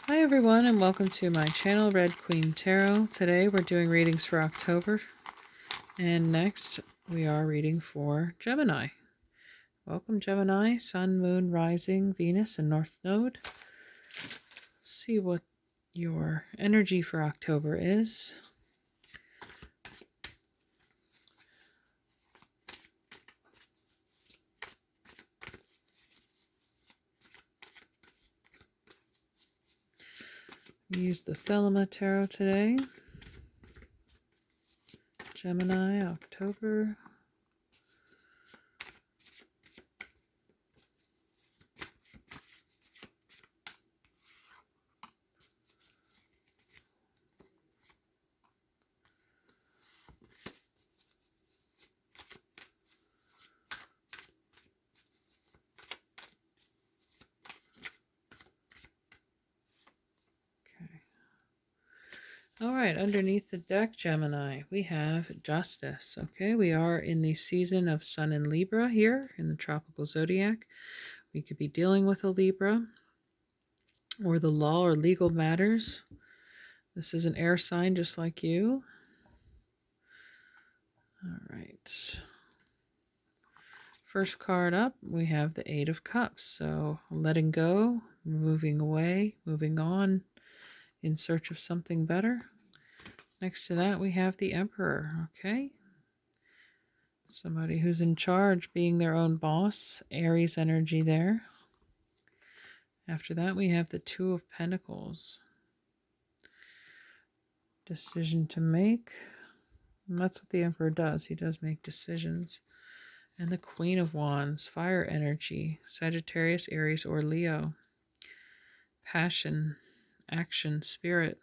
Hi everyone and welcome to my channel, Red Queen Tarot. Today we're doing readings for October, and next we are reading for Gemini. Welcome Gemini, Sun, Moon, Rising, Venus, and North Node. Let's see what your energy for October is. We use the Thelema Tarot today. Gemini, October. All right, underneath the deck, Gemini, we have Justice. Okay, we are in the season of Sun in Libra here in the tropical zodiac. We could be dealing with a Libra or the law or legal matters. This is an air sign just like you. All right. First card up, we have the Eight of Cups. So letting go, moving away, moving on, in search of something better. Next to that, we have the Emperor, okay? Somebody who's in charge, being their own boss, Aries energy there. After that, we have the Two of Pentacles. Decision to make. And that's what the Emperor does. He does make decisions. And the Queen of Wands, fire energy, Sagittarius, Aries, or Leo. Passion, action, spirit.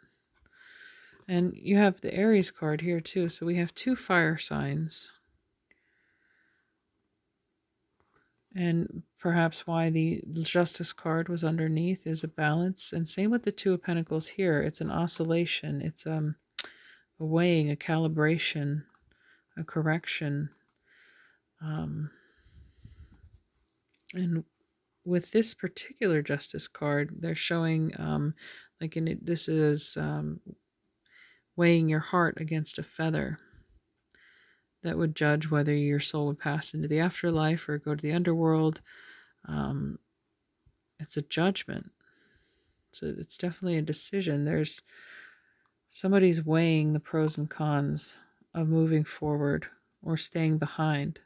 And you have the Aries card here too. So we have two fire signs. And perhaps why the Justice card was underneath is a balance. And same with the Two of Pentacles here. It's an oscillation. It's a weighing, a calibration, a correction. And with this particular Justice card, they're showing this is weighing your heart against a feather. That would judge whether your soul would pass into the afterlife or go to the underworld. It's a judgment. So it's definitely a decision. There's somebody's weighing the pros and cons of moving forward or staying behind.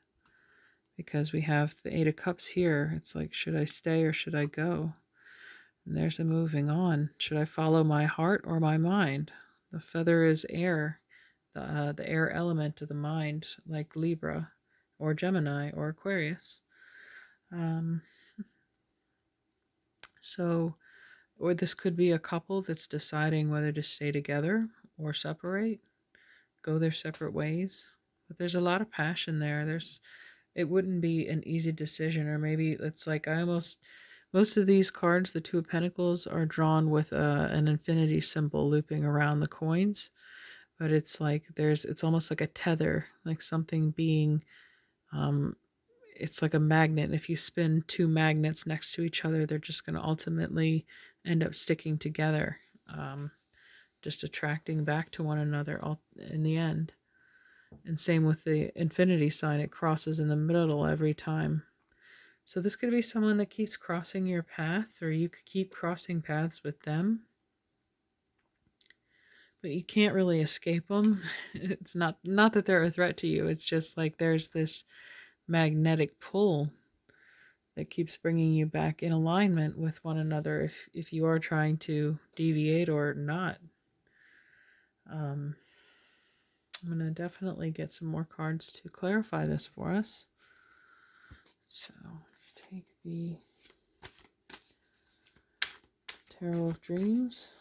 Because we have the Eight of Cups here. It's like, should I stay or should I go? And there's a moving on. Should I follow my heart or my mind? The feather is air, the air element of the mind, like Libra or Gemini or Aquarius. Or this could be a couple that's deciding whether to stay together or separate, go their separate ways. But there's a lot of passion there. It wouldn't be an easy decision, or maybe it's like most of these cards, the Two of Pentacles, are drawn with an infinity symbol looping around the coins. But it's like it's almost like a tether, like something being, it's like a magnet. And if you spin two magnets next to each other, they're just going to ultimately end up sticking together, just attracting back to one another in the end. And same with the infinity sign, it crosses in the middle every time. So this could be someone that keeps crossing your path, or you could keep crossing paths with them. But you can't really escape them. It's not that they're a threat to you. It's just like there's this magnetic pull that keeps bringing you back in alignment with one another if you are trying to deviate or not. I'm going to definitely get some more cards to clarify this for us. So let's take the Tarot of Dreams.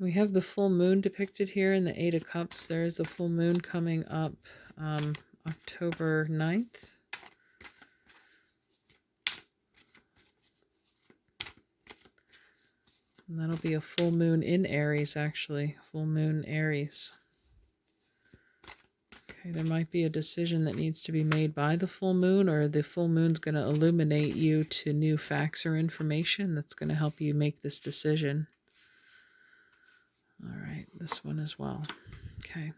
We have the full moon depicted here in the Eight of Cups. There is the full moon coming up October 9th. And that'll be a full moon in Aries, actually. Full moon Aries. Okay, there might be a decision that needs to be made by the full moon, or the full moon's going to illuminate you to new facts or information that's going to help you make this decision. All right, this one as well. Okay.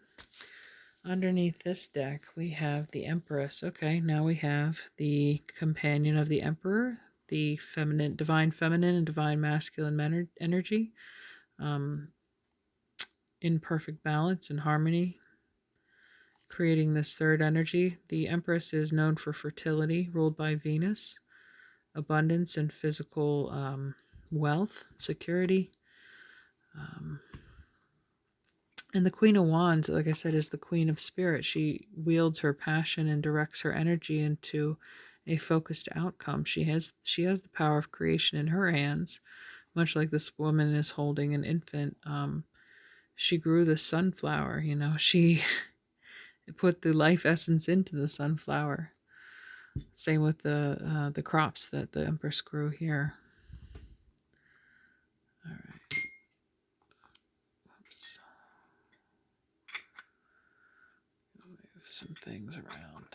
Underneath this deck, we have the Empress. Okay, now we have the companion of the Emperor, the feminine, divine feminine and divine masculine energy, in perfect balance and harmony, creating this third energy. The Empress is known for fertility, ruled by Venus, abundance and physical wealth, security. And the Queen of Wands, like I said, is the Queen of Spirit. She wields her passion and directs her energy into a focused outcome. She has the power of creation in her hands, much like this woman is holding an infant. She grew the sunflower, you know. She put the life essence into the sunflower. Same with the crops that the Empress grew here. All right. Oops. Move some things around.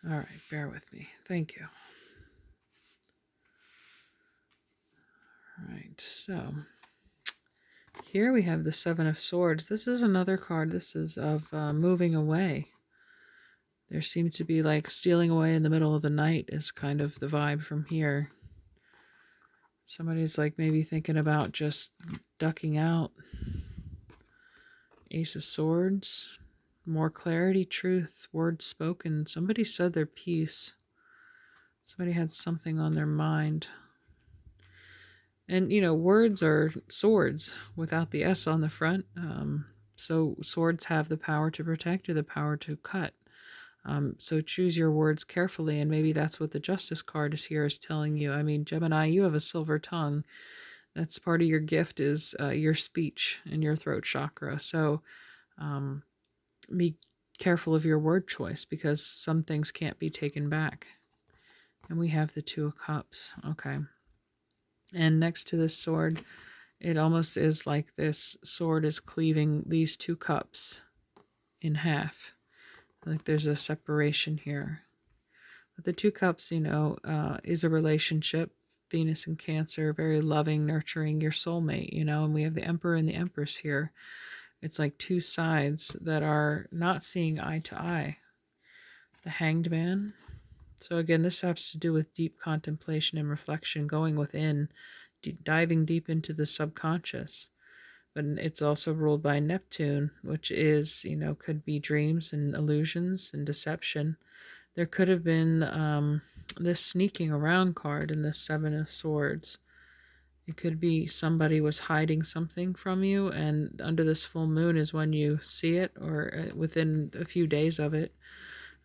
All right, bear with me. Thank you. All right, so here we have the Seven of Swords. This is another card. This is of moving away. There seems to be like stealing away in the middle of the night is kind of the vibe from here. Somebody's like maybe thinking about just ducking out. Ace of Swords. More clarity, truth, words spoken. Somebody said their piece. Somebody had something on their mind. And, you know, words are swords without the S on the front. So swords have the power to protect or the power to cut. So choose your words carefully, and maybe that's what the Justice card is here is telling you. I mean, Gemini, you have a silver tongue. That's part of your gift is your speech and your throat chakra. So be careful of your word choice because some things can't be taken back. And we have the Two of Cups. Okay. And next to this sword, it almost is like this sword is cleaving these two cups in half. Like there's a separation here. But the Two Cups, you know, is a relationship. Venus and Cancer, very loving, nurturing, your soulmate, you know, and we have the Emperor and the Empress here. It's like two sides that are not seeing eye to eye. The Hanged Man. So again, this has to do with deep contemplation and reflection, going within, diving deep into the subconscious. But it's also ruled by Neptune, which is, you know, could be dreams and illusions and deception. There could have been this sneaking around card in this Seven of Swords. It could be somebody was hiding something from you, and under this full moon is when you see it, or within a few days of it.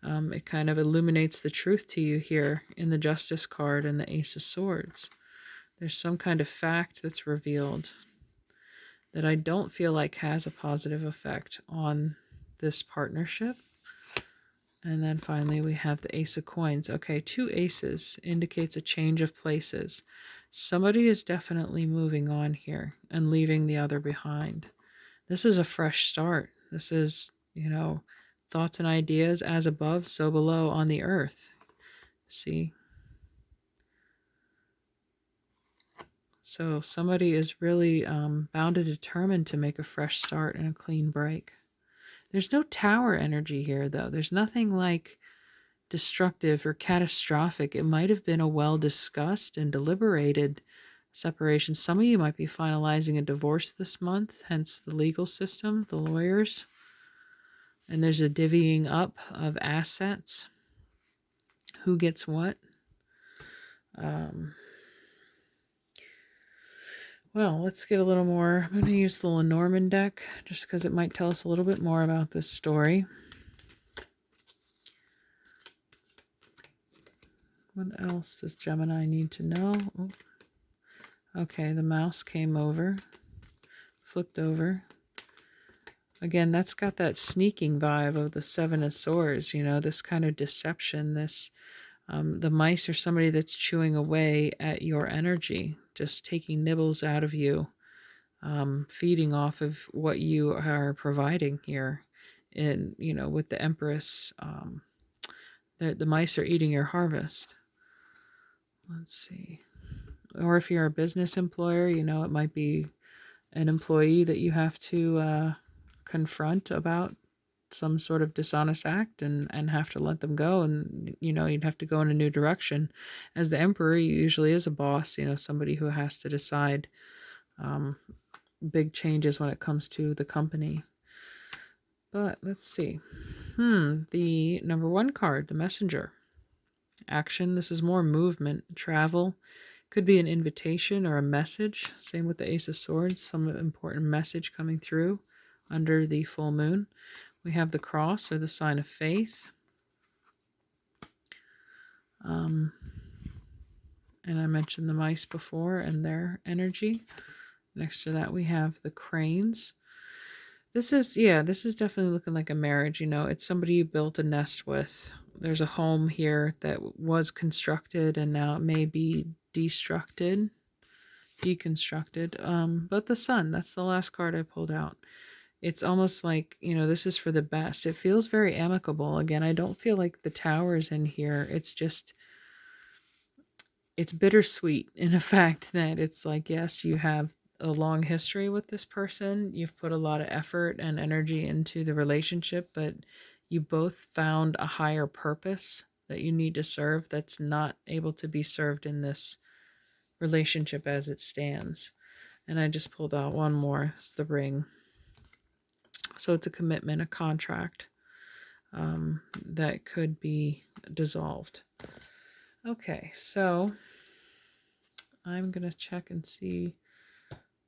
It kind of illuminates the truth to you here in the Justice card and the Ace of Swords. There's some kind of fact that's revealed that I don't feel like has a positive effect on this partnership. And then finally we have the Ace of Coins. Okay, two aces indicates a change of places. Somebody is definitely moving on here and leaving the other behind. This is a fresh start. This is, you know, thoughts and ideas as above, so below on the earth. See? So somebody is really bound and determined to make a fresh start and a clean break. There's no tower energy here, though. There's nothing like destructive or catastrophic. It might have been a well-discussed and deliberated separation. Some of you might be finalizing a divorce this month, hence the legal system, the lawyers. And there's a divvying up of assets. Who gets what? Well, let's get a little more. I'm going to use the Lenormand deck just because it might tell us a little bit more about this story. What else does Gemini need to know? Oh. Okay, the mouse came over, flipped over. Again, that's got that sneaking vibe of the Seven of Swords, this kind of deception, the mice are somebody that's chewing away at your energy, just taking nibbles out of you, feeding off of what you are providing here. And, with the Empress, the mice are eating your harvest. Let's see. Or if you're a business employer, it might be an employee that you have to confront about some sort of dishonest act and have to let them go. And, you'd have to go in a new direction. As the emperor, he usually is a boss, somebody who has to decide big changes when it comes to the company. But let's see. The number 1 card, the messenger. Action. This is more movement, travel. Could be an invitation or a message. Same with the Ace of Swords, some important message coming through under the full moon. We have the cross, or the sign of faith. And I mentioned the mice before and their energy. Next to that, we have the cranes. This is definitely looking like a marriage. It's somebody you built a nest with. There's a home here that was constructed and now it may be deconstructed. But the sun, that's the last card I pulled out. It's almost like, this is for the best. It feels very amicable. Again, I don't feel like the tower's in here. It's just, it's bittersweet in the fact that it's like, yes, you have a long history with this person. You've put a lot of effort and energy into the relationship, but you both found a higher purpose that you need to serve that's not able to be served in this relationship as it stands. And I just pulled out one more. It's the ring. So it's a commitment, a contract that could be dissolved. Okay, so I'm going to check and see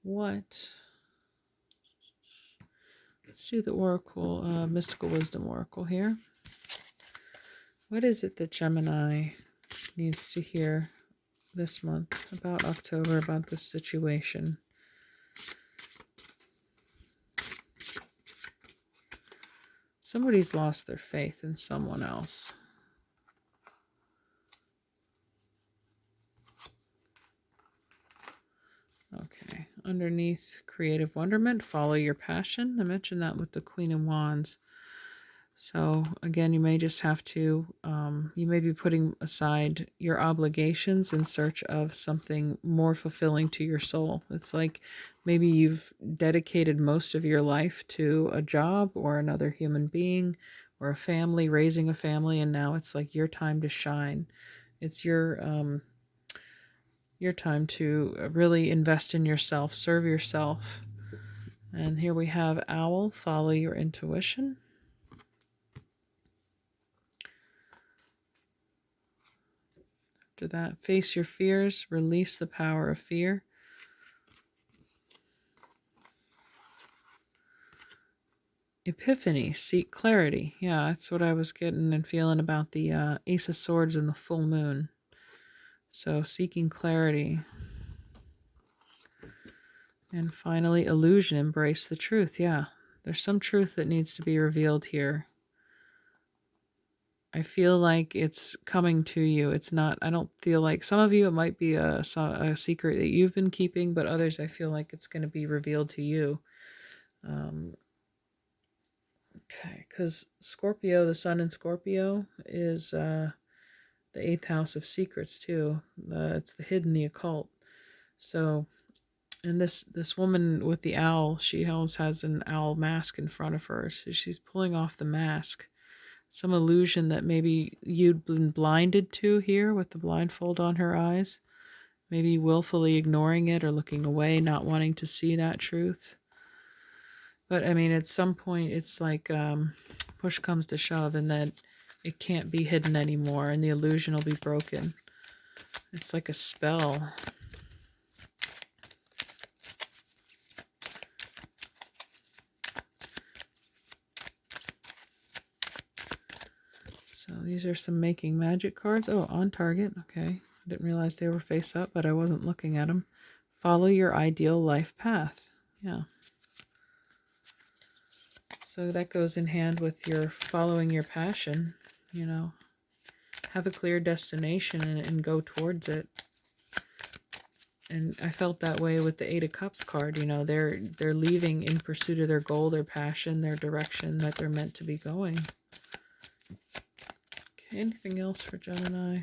what. Let's do the Oracle, Mystical Wisdom Oracle here. What is it that Gemini needs to hear this month about October, about this situation? Somebody's lost their faith in someone else. Okay, underneath creative wonderment, follow your passion. I mentioned that with the Queen of Wands. So again, you may just have to, you may be putting aside your obligations in search of something more fulfilling to your soul. It's like maybe you've dedicated most of your life to a job or another human being or a family, raising a family, and now it's like your time to shine. It's your time to really invest in yourself, serve yourself. And here we have Owl, follow your intuition. After that, face your fears, release the power of fear. Epiphany, seek clarity. Yeah, that's what I was getting and feeling about the Ace of Swords and the full moon. So seeking clarity. And finally, illusion, embrace the truth. Yeah, there's some truth that needs to be revealed here. I feel like it's coming to you. It's not, I don't feel like, some of you, it might be a secret that you've been keeping, but others, I feel like it's going to be revealed to you. Okay, because Scorpio, the sun in Scorpio is the 8th house of secrets too. It's the hidden, the occult. So, and this woman with the owl, she always has an owl mask in front of her. So she's pulling off the mask. Some illusion that maybe you'd been blinded to here with the blindfold on her eyes. Maybe willfully ignoring it or looking away, not wanting to see that truth. But I mean, at some point, it's like push comes to shove and that it can't be hidden anymore and the illusion will be broken. It's like a spell. So these are some making magic cards. Oh, on target. Okay. I didn't realize they were face up, but I wasn't looking at them. Follow your ideal life path. Yeah. So that goes in hand with your following your passion, you know. Have a clear destination and go towards it. And I felt that way with the Eight of Cups card. You know, they're leaving in pursuit of their goal, their passion, their direction that they're meant to be going. Okay, anything else for Gemini?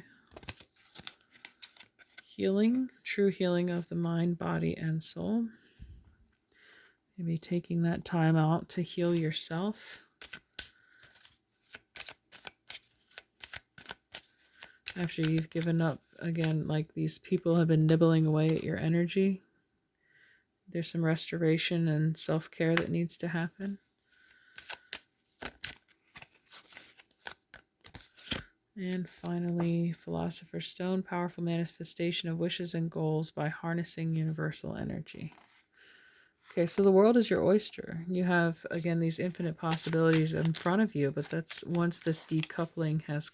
Healing, true healing of the mind, body, and soul. Maybe taking that time out to heal yourself. After you've given up, again, like these people have been nibbling away at your energy. There's some restoration and self-care that needs to happen. And finally, Philosopher's Stone, powerful manifestation of wishes and goals by harnessing universal energy. Okay, so the world is your oyster. You have, again, these infinite possibilities in front of you, but that's once this decoupling has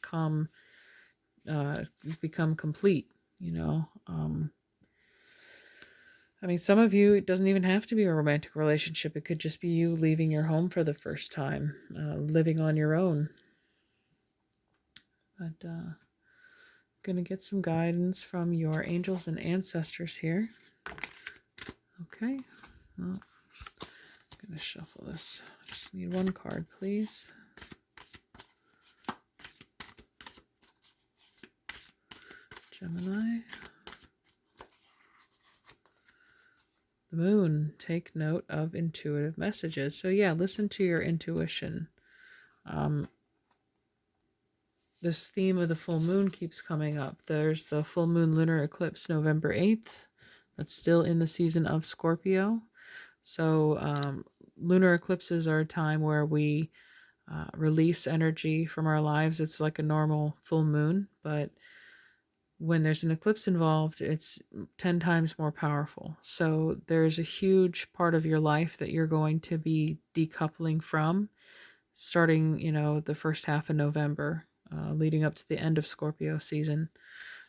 become complete, you know. I mean, some of you, it doesn't even have to be a romantic relationship. It could just be you leaving your home for the first time, living on your own. But going to get some guidance from your angels and ancestors here. Okay. Well, I'm going to shuffle this. I just need one card, please. Gemini. The Moon. Take note of intuitive messages. So yeah, listen to your intuition. This theme of the full moon keeps coming up. There's the full moon lunar eclipse November 8th. That's still in the season of Scorpio. So lunar eclipses are a time where we release energy from our lives. It's like a normal full moon, but when there's an eclipse involved, it's 10 times more powerful. So there's a huge part of your life that you're going to be decoupling from, starting, you know, the first half of November, leading up to the end of Scorpio season.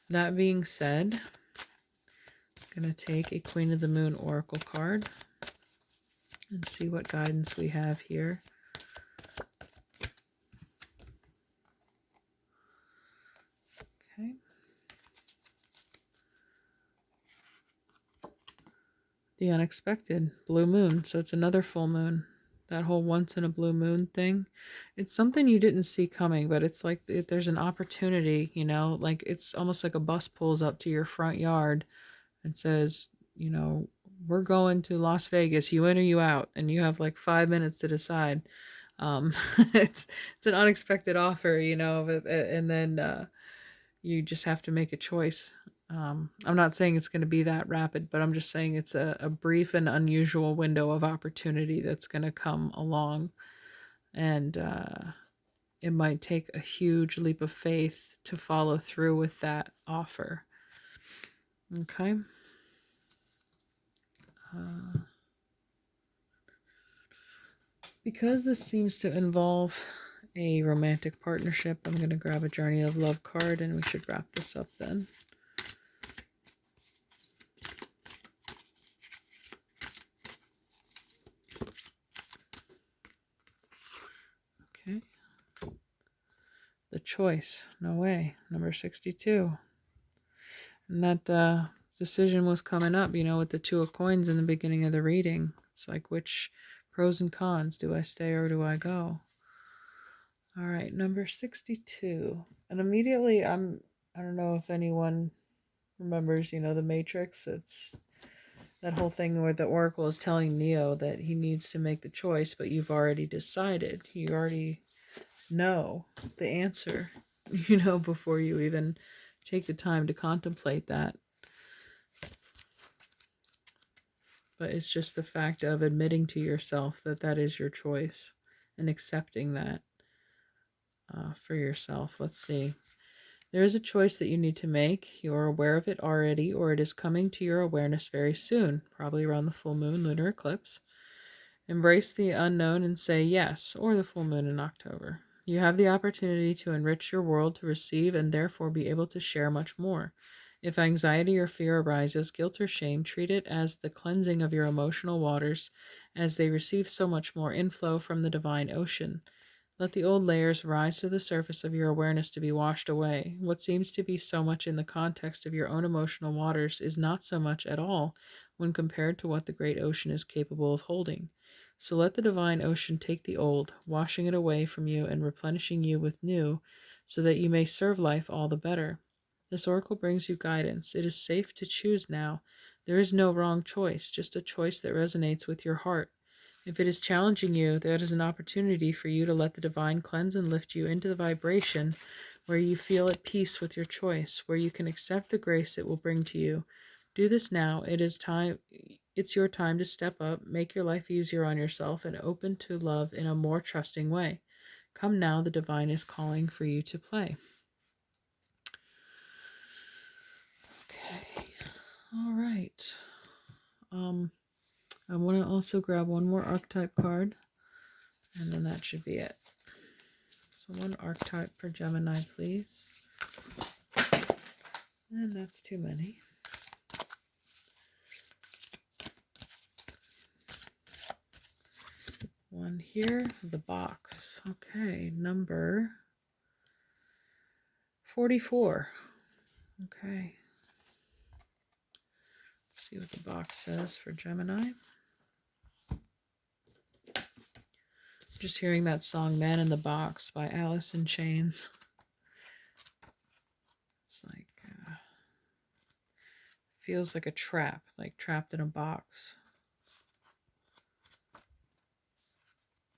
That being said, I'm going to take a Queen of the Moon Oracle card and see what guidance we have here. Okay. The unexpected, blue moon. So it's another full moon. That whole once in a blue moon thing. It's something you didn't see coming, but it's like there's an opportunity, you know, like it's almost like a bus pulls up to your front yard and says, you know, we're going to Las Vegas, you in or you out, and you have like 5 minutes to decide. It's an unexpected offer, you know, and then you just have to make a choice. I'm not saying it's going to be that rapid, but I'm just saying it's a brief and unusual window of opportunity that's going to come along. And it might take a huge leap of faith to follow through with that offer. Okay. Because this seems to involve a romantic partnership, I'm going to grab a Journey of Love card and we should wrap this up then. Okay. The Choice. No way. Number 62. And that decision was coming up, you know, with the Two of Coins in the beginning of the reading. It's like, which pros and cons? Do I stay or do I go? All right, number 62. And immediately I don't know if anyone remembers, you know, the Matrix. It's that whole thing where the Oracle is telling Neo that he needs to make the choice, but you've already decided. You already know the answer, you know, before you even take the time to contemplate that. But it's just the fact of admitting to yourself that that is your choice and accepting that for yourself. Let's see. There is a choice that you need to make. You're aware of it already, or it is coming to your awareness very soon, probably around the full moon lunar eclipse. Embrace the unknown and say yes, or the full moon in October. You have the opportunity to enrich your world, to receive, and therefore be able to share much more. If anxiety or fear arises, guilt or shame, treat it as the cleansing of your emotional waters as they receive so much more inflow from the divine ocean. Let the old layers rise to the surface of your awareness to be washed away. What seems to be so much in the context of your own emotional waters is not so much at all when compared to what the great ocean is capable of holding. So let the divine ocean take the old, washing it away from you and replenishing you with new, so that you may serve life all the better. This oracle brings you guidance. It is safe to choose now. There is no wrong choice, just a choice that resonates with your heart. If it is challenging you, that is an opportunity for you to let the divine cleanse and lift you into the vibration where you feel at peace with your choice, where you can accept the grace it will bring to you. Do this now. It is time. It's your time to step up, make your life easier on yourself, and open to love in a more trusting way. Come now, the divine is calling for you to play. Okay. All right. I want to also grab one more archetype card, and then that should be it. So one archetype for Gemini, please. And that's too many. One here, the box. Okay, number 44. Okay. Let's see what the box says for Gemini. Just hearing that song Man in the Box by Alice in Chains. It's like, feels like a trap, like trapped in a box.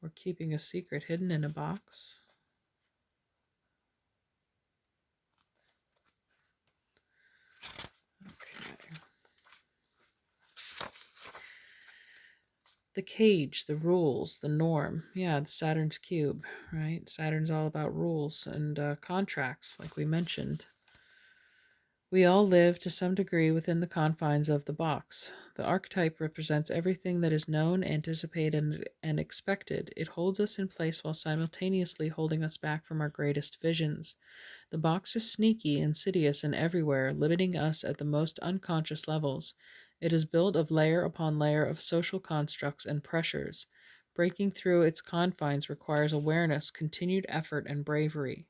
Or keeping a secret hidden in a box. Okay. The cage, the rules, the norm. Yeah, the Saturn's cube, right? Saturn's all about rules and contracts, like we mentioned. We all live to some degree within the confines of the box. The archetype represents everything that is known, anticipated, and expected. It holds us in place while simultaneously holding us back from our greatest visions. The box is sneaky, insidious, and everywhere, limiting us at the most unconscious levels. It is built of layer upon layer of social constructs and pressures. Breaking through its confines requires awareness, continued effort, and bravery.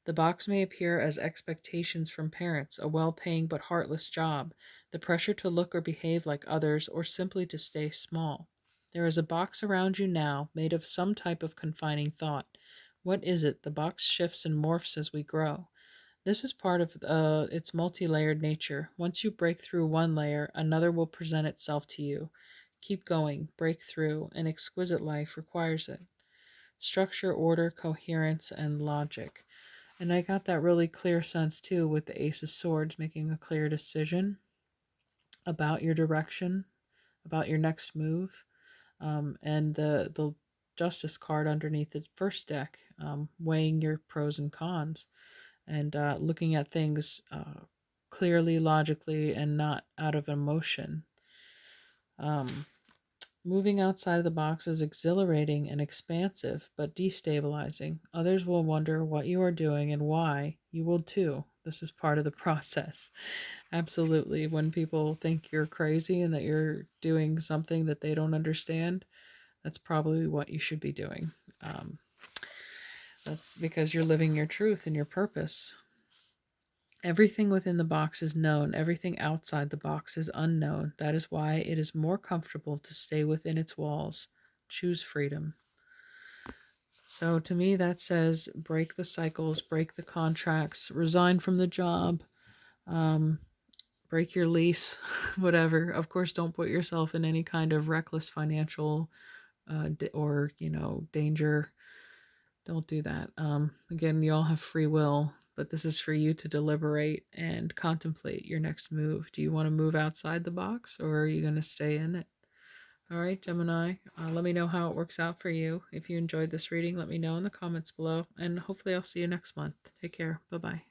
The box may appear as expectations from parents, a well-paying but heartless job, the pressure to look or behave like others, or simply to stay small. There is a box around you now, made of some type of confining thought. What is it? The box shifts and morphs as we grow. This is part of its multi-layered nature. Once you break through one layer, another will present itself to you. Keep going, break through. An exquisite life requires it. Structure, order, coherence, and logic. And I got that really clear sense too with the Ace of Swords, making a clear decision about your direction, about your next move, and the Justice card underneath the first deck, weighing your pros and cons, and looking at things clearly, logically, and not out of emotion. Moving outside of the box is exhilarating and expansive, but destabilizing. Others will wonder what you are doing and why. You will too. This is part of the process. Absolutely. When people think you're crazy and that you're doing something that they don't understand, that's probably what you should be doing. That's because you're living your truth and your purpose. Everything within the box is known. Everything outside the box is unknown. That is why it is more comfortable to stay within its walls. Choose freedom. So to me, that says break the cycles, break the contracts, resign from the job, break your lease, whatever. Of course, don't put yourself in any kind of reckless financial or, danger. Don't do that. Again, you all have free will, but this is for you to deliberate and contemplate your next move. Do you want to move outside the box, or are you going to stay in it? All right, Gemini, let me know how it works out for you. If you enjoyed this reading, let me know in the comments below, and hopefully I'll see you next month. Take care. Bye-bye.